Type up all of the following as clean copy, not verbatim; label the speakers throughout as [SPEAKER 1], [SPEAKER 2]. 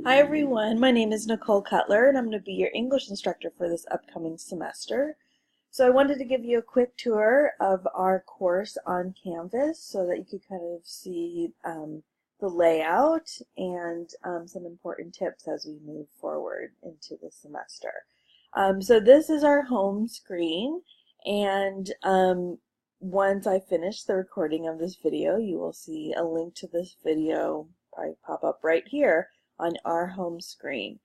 [SPEAKER 1] Hi everyone, my name is Nicole Cutler and I'm going to be your English instructor for this upcoming semester. So I wanted to give you a quick tour of our course on Canvas so that you could kind of see the layout and some important tips as we move forward into the semester. So this is our home screen, and once I finish the recording of this video, you will see a link to this video probably pop up right here on our home screen.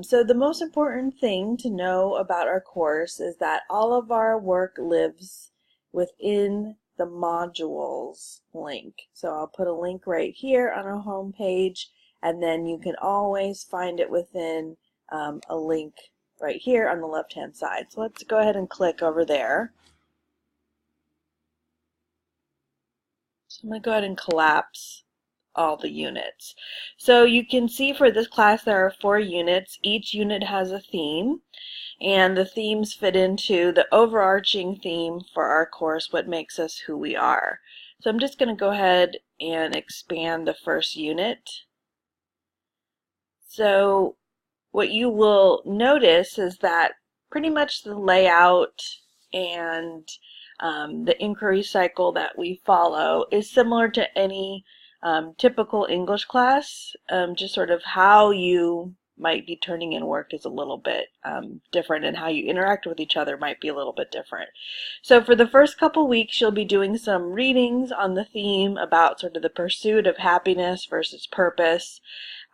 [SPEAKER 1] So the most important thing to know about our course is that all of our work lives within the modules link. So I'll put a link right here on our home page, and then you can always find it within a link right here on the left hand side. So let's go ahead and click over there. So I'm going to go ahead and collapse all the units. So you can see for this class there are 4 units. Each unit has a theme, and the themes fit into the overarching theme for our course, what makes us who we are. So I'm just going to go ahead and expand the first unit. So what you will notice is that pretty much the layout and the inquiry cycle that we follow is similar to any typical English class. Just sort of how you might be turning in work is a little bit different, and how you interact with each other might be a little bit different. So for the first couple weeks, you'll be doing some readings on the theme about sort of the pursuit of happiness versus purpose,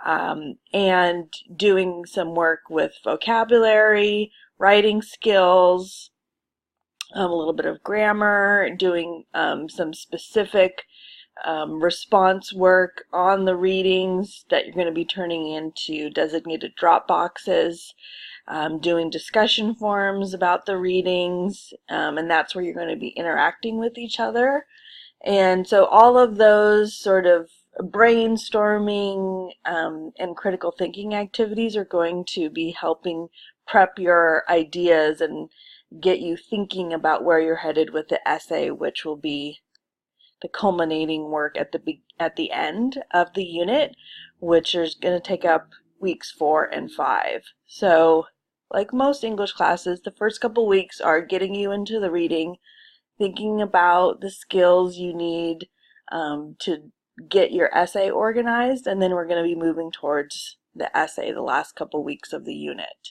[SPEAKER 1] and doing some work with vocabulary, writing skills, a little bit of grammar, doing some specific response work on the readings that you're going to be turning into designated drop boxes, doing discussion forums about the readings, and that's where you're going to be interacting with each other. And so all of those sort of brainstorming and critical thinking activities are going to be helping prep your ideas and get you thinking about where you're headed with the essay, which will be the culminating work at the end of the unit, which is going to take up weeks 4 and 5. So like most English classes, the first couple weeks are getting you into the reading, thinking about the skills you need to get your essay organized, and then we're going to be moving towards the essay the last couple weeks of the unit.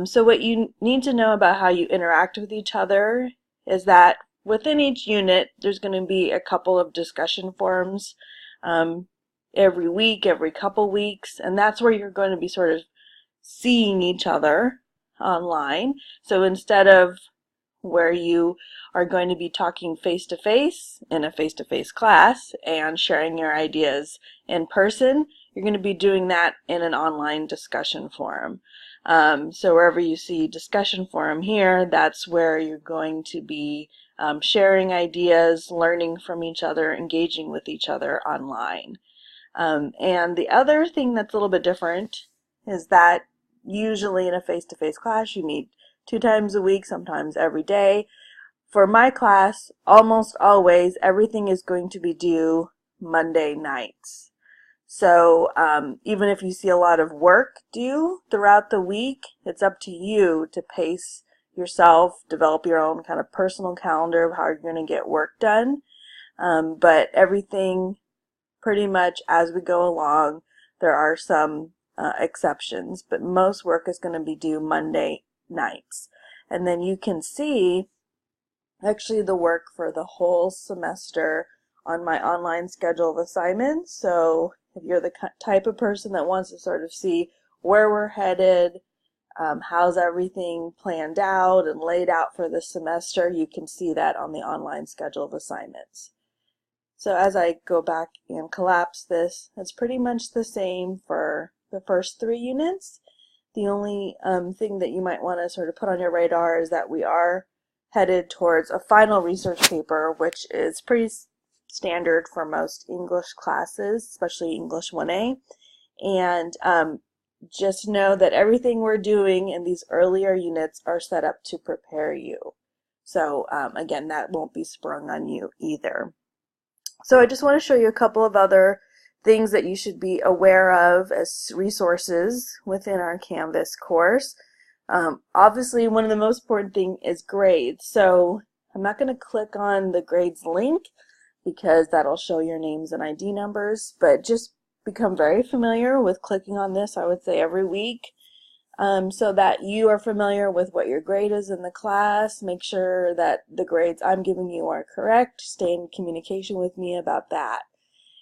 [SPEAKER 1] So what you need to know about how you interact with each other is that within each unit there's going to be a couple of discussion forums every week, every couple weeks, and that's where you're going to be sort of seeing each other online. So instead of where you are going to be talking face-to-face in a face-to-face class and sharing your ideas in person, you're going to be doing that in an online discussion forum. So wherever you see discussion forum here, that's where you're going to be sharing ideas, learning from each other, engaging with each other online. And the other thing that's a little bit different is that usually in a face-to-face class you meet 2 times a week, sometimes every day. For my class, almost always everything is going to be due Monday nights. So even if you see a lot of work due throughout the week, it's up to you to pace yourself, develop your own kind of personal calendar of how you're going to get work done. But everything pretty much as we go along. There are some exceptions, but most work is going to be due Monday nights. And then you can see actually the work for the whole semester on my online schedule of assignments. So if you're the type of person that wants to sort of see where we're headed, how's everything planned out and laid out for the semester, you can see that on the online schedule of assignments. So as I go back and collapse this, it's pretty much the same for the first 3 units. The only thing that you might want to sort of put on your radar is that we are headed towards a final research paper, which is pretty standard for most English classes, especially English 1A. And just know that everything we're doing in these earlier units are set up to prepare you. So again, that won't be sprung on you either. So I just want to show you a couple of other things that you should be aware of as resources within our Canvas course. Obviously, one of the most important things is grades. So I'm not going to click on the grades link because that'll show your names and ID numbers, but just become very familiar with clicking on this, I would say every week, so that you are familiar with what your grade is in the class. Make sure that the grades I'm giving you are correct. Stay in communication with me about that.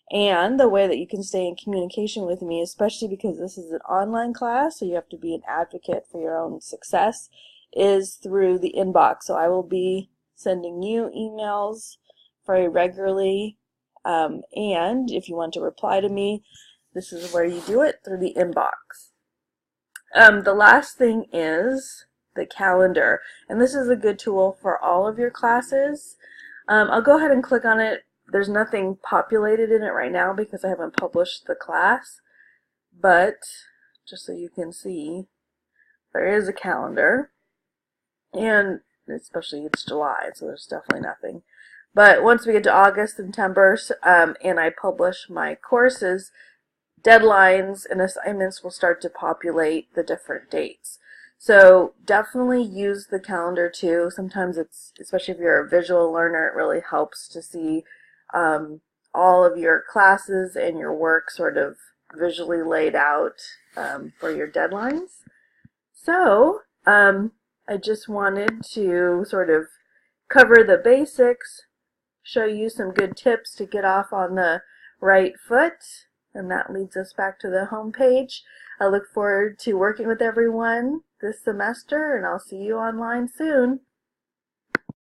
[SPEAKER 1] And the way that you can stay in communication with me, especially because this is an online class, so you have to be an advocate for your own success, is through the inbox. So I will be sending you emails very regularly, and if you want to reply to me, this is where you do it, through the inbox. The last thing is the calendar, and this is a good tool for all of your classes. I'll go ahead and click on it. There's nothing populated in it right now because I haven't published the class, but just so you can see, there is a calendar, and especially it's July, so there's definitely nothing. But once we get to August, September, and I publish my courses, deadlines and assignments will start to populate the different dates. So definitely use the calendar too. Sometimes it's, especially if you're a visual learner, it really helps to see all of your classes and your work sort of visually laid out for your deadlines. So I just wanted to sort of cover the basics, show you some good tips to get off on the right foot, and that leads us back to the home page. I look forward to working with everyone this semester, and I'll see you online soon.